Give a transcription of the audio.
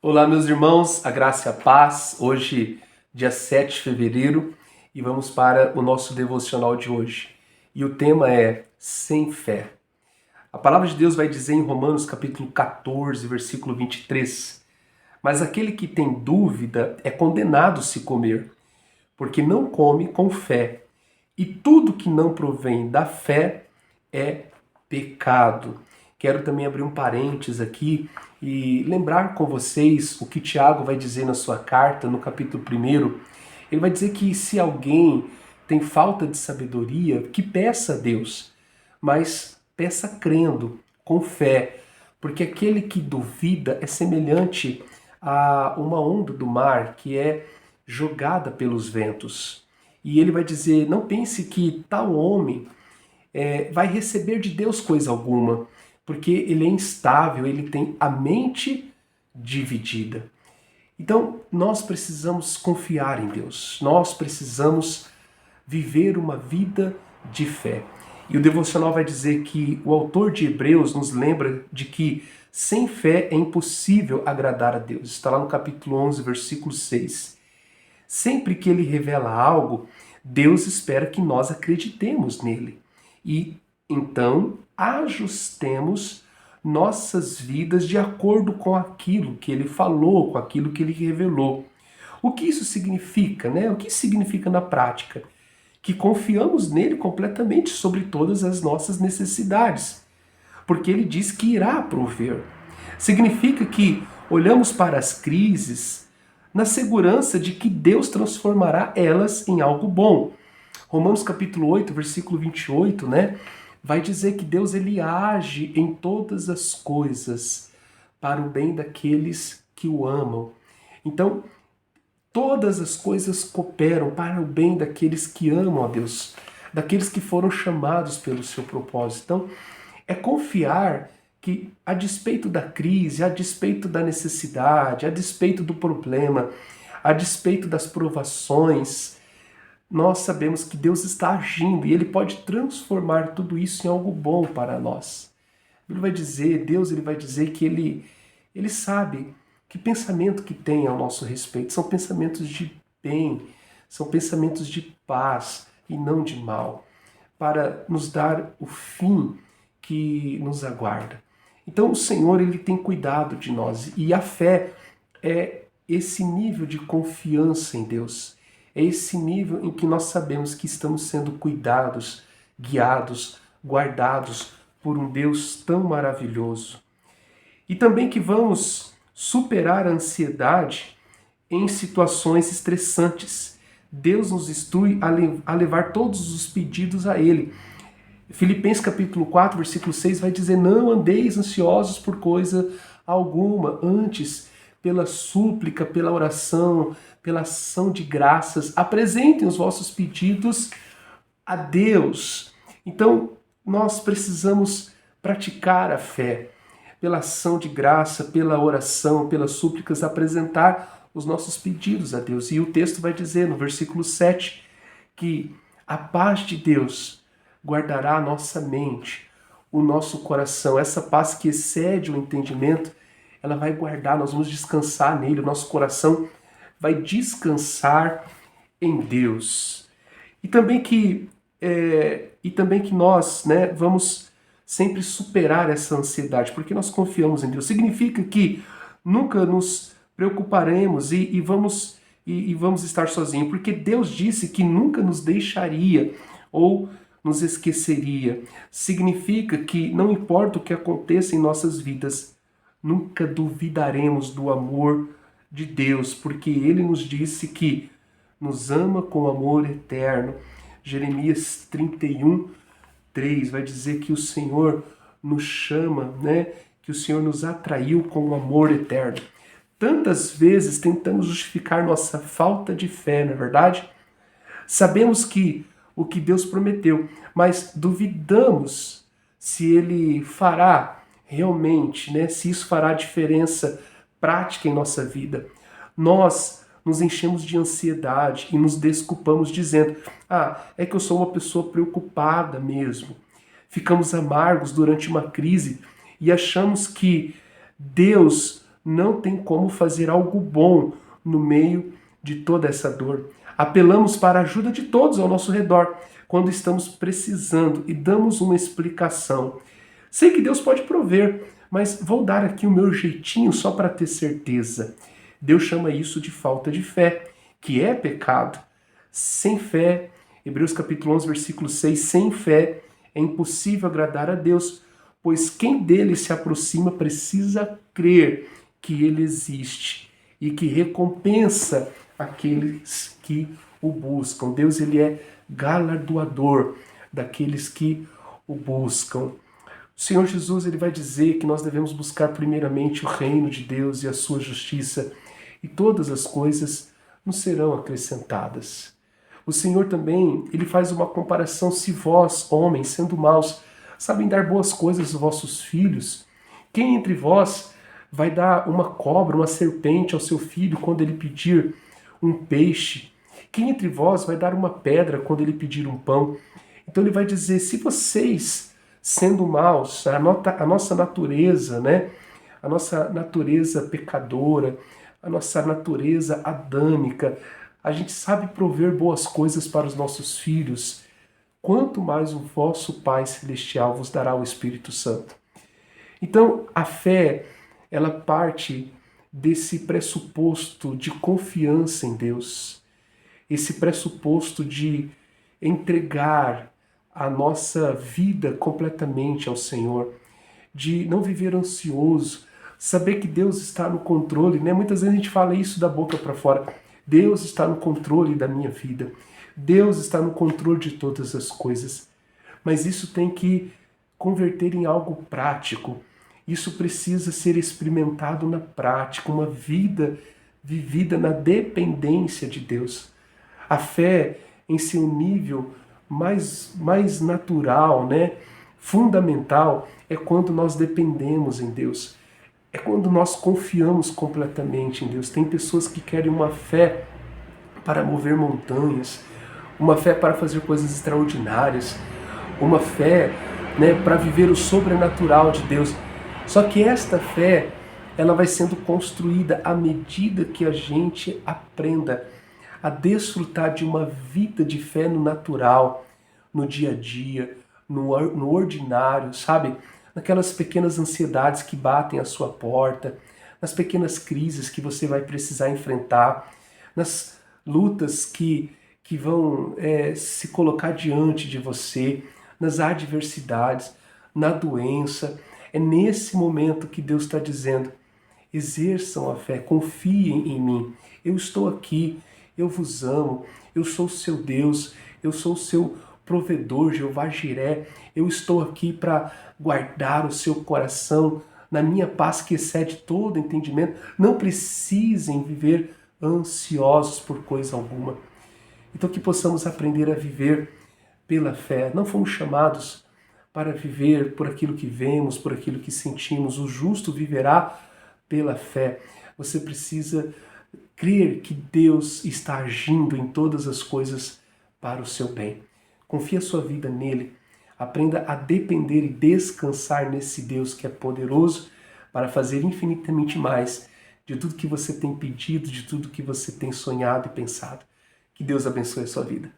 Olá, meus irmãos, a graça e a paz. Hoje, dia 7 de fevereiro, e vamos para o nosso devocional de hoje. E o tema é sem fé. A palavra de Deus vai dizer em Romanos capítulo 14, versículo 23: Mas aquele que tem dúvida é condenado se comer, porque não come com fé. E tudo que não provém da fé é pecado. Quero também abrir um parênteses aqui e lembrar com vocês o que Tiago vai dizer na sua carta, no capítulo 1. Ele vai dizer que se alguém tem falta de sabedoria, que peça a Deus, mas peça crendo, com fé, porque aquele que duvida é semelhante a uma onda do mar que é jogada pelos ventos. E ele vai dizer: não pense que tal homem vai receber de Deus coisa alguma, porque ele é instável, ele tem a mente dividida. Então, nós precisamos confiar em Deus, nós precisamos viver uma vida de fé. E o devocional vai dizer que o autor de Hebreus nos lembra de que sem fé é impossível agradar a Deus. Está lá no capítulo 11, versículo 6. Sempre que ele revela algo, Deus espera que nós acreditemos nele. E então ajustemos nossas vidas de acordo com aquilo que ele falou, com aquilo que ele revelou. O que isso significa, né? O que isso significa na prática? Que confiamos nele completamente sobre todas as nossas necessidades, porque ele diz que irá prover. Significa que olhamos para as crises na segurança de que Deus transformará elas em algo bom. Romanos capítulo 8, versículo 28, né? Vai dizer que Deus ele age em todas as coisas para o bem daqueles que o amam. Então, todas as coisas cooperam para o bem daqueles que amam a Deus, daqueles que foram chamados pelo seu propósito. Então, é confiar que, a despeito da crise, a despeito da necessidade, a despeito do problema, a despeito das provações, nós sabemos que Deus está agindo e Ele pode transformar tudo isso em algo bom para nós. Ele vai dizer, Deus ele vai dizer que Ele sabe que pensamento que tem ao nosso respeito são pensamentos de bem, são pensamentos de paz e não de mal, para nos dar o fim que nos aguarda. Então o Senhor ele tem cuidado de nós e a fé é esse nível de confiança em Deus. É esse nível em que nós sabemos que estamos sendo cuidados, guiados, guardados por um Deus tão maravilhoso. E também que vamos superar a ansiedade em situações estressantes. Deus nos instrui a levar todos os pedidos a Ele. Filipenses capítulo 4, versículo 6 vai dizer: não andeis ansiosos por coisa alguma, antes, pela súplica, pela oração, pela ação de graças, apresentem os vossos pedidos a Deus. Então, nós precisamos praticar a fé, pela ação de graça, pela oração, pelas súplicas, apresentar os nossos pedidos a Deus. E o texto vai dizer no versículo 7 que a paz de Deus guardará a nossa mente, o nosso coração. Essa paz que excede o entendimento, ela vai guardar, nós vamos descansar nele, o nosso coração vai descansar em Deus. E também que, nós, né, vamos sempre superar essa ansiedade, porque nós confiamos em Deus. Significa que nunca nos preocuparemos e vamos estar sozinhos, porque Deus disse que nunca nos deixaria ou nos esqueceria. Significa que não importa o que aconteça em nossas vidas, nunca duvidaremos do amor de Deus, porque Ele nos disse que nos ama com amor eterno. Jeremias 31, 3 vai dizer que o Senhor nos chama, né? Que o Senhor nos atraiu com o amor eterno. Tantas vezes tentamos justificar nossa falta de fé, não é verdade? Sabemos que o que Deus prometeu, mas duvidamos se Ele fará realmente, né? Se isso fará diferença prática em nossa vida. Nós nos enchemos de ansiedade e nos desculpamos dizendo: é que eu sou uma pessoa preocupada mesmo. Ficamos amargos durante uma crise e achamos que Deus não tem como fazer algo bom no meio de toda essa dor. Apelamos para a ajuda de todos ao nosso redor quando estamos precisando e damos uma explicação. Sei que Deus pode prover, mas vou dar aqui o meu jeitinho só para ter certeza. Deus chama isso de falta de fé, que é pecado. Sem fé, Hebreus capítulo 11, versículo 6, sem fé é impossível agradar a Deus, pois quem dele se aproxima precisa crer que ele existe e que recompensa aqueles que o buscam. Deus, ele é galardoador daqueles que o buscam. O Senhor Jesus, ele vai dizer que nós devemos buscar primeiramente o reino de Deus e a sua justiça, e todas as coisas nos serão acrescentadas. O Senhor também, ele faz uma comparação: se vós, homens, sendo maus, sabem dar boas coisas aos vossos filhos, quem entre vós vai dar uma cobra, uma serpente ao seu filho quando ele pedir um peixe? Quem entre vós vai dar uma pedra quando ele pedir um pão? Então ele vai dizer: se vocês, sendo maus, a nossa natureza, né? A nossa natureza pecadora, a nossa natureza adâmica, a gente sabe prover boas coisas para os nossos filhos, quanto mais o vosso Pai Celestial vos dará o Espírito Santo. Então, a fé, ela parte desse pressuposto de confiança em Deus, esse pressuposto de entregar a nossa vida completamente ao Senhor, de não viver ansioso, saber que Deus está no controle, né? Muitas vezes a gente fala isso da boca para fora. Deus está no controle da minha vida. Deus está no controle de todas as coisas. Mas isso tem que converter em algo prático. Isso precisa ser experimentado na prática, uma vida vivida na dependência de Deus. A fé, em seu nível mais natural, né? Fundamental, é quando nós dependemos em Deus. É quando nós confiamos completamente em Deus. Tem pessoas que querem uma fé para mover montanhas, uma fé para fazer coisas extraordinárias, uma fé, né, para viver o sobrenatural de Deus. Só que esta fé, ela vai sendo construída à medida que a gente aprenda a desfrutar de uma vida de fé no natural, no dia a dia, no ordinário, sabe? Naquelas pequenas ansiedades que batem à sua porta, nas pequenas crises que você vai precisar enfrentar, nas lutas que vão se colocar diante de você, nas adversidades, na doença. É nesse momento que Deus está dizendo: exerçam a fé, confiem em mim, eu estou aqui, eu vos amo, eu sou o seu Deus, eu sou o seu provedor, Jeová Jiré, eu estou aqui para guardar o seu coração na minha paz que excede todo entendimento. Não precisem viver ansiosos por coisa alguma. Então que possamos aprender a viver pela fé. Não fomos chamados para viver por aquilo que vemos, por aquilo que sentimos. O justo viverá pela fé. Você precisa crer que Deus está agindo em todas as coisas para o seu bem. Confie a sua vida nele. Aprenda a depender e descansar nesse Deus que é poderoso para fazer infinitamente mais de tudo que você tem pedido, de tudo que você tem sonhado e pensado. Que Deus abençoe a sua vida.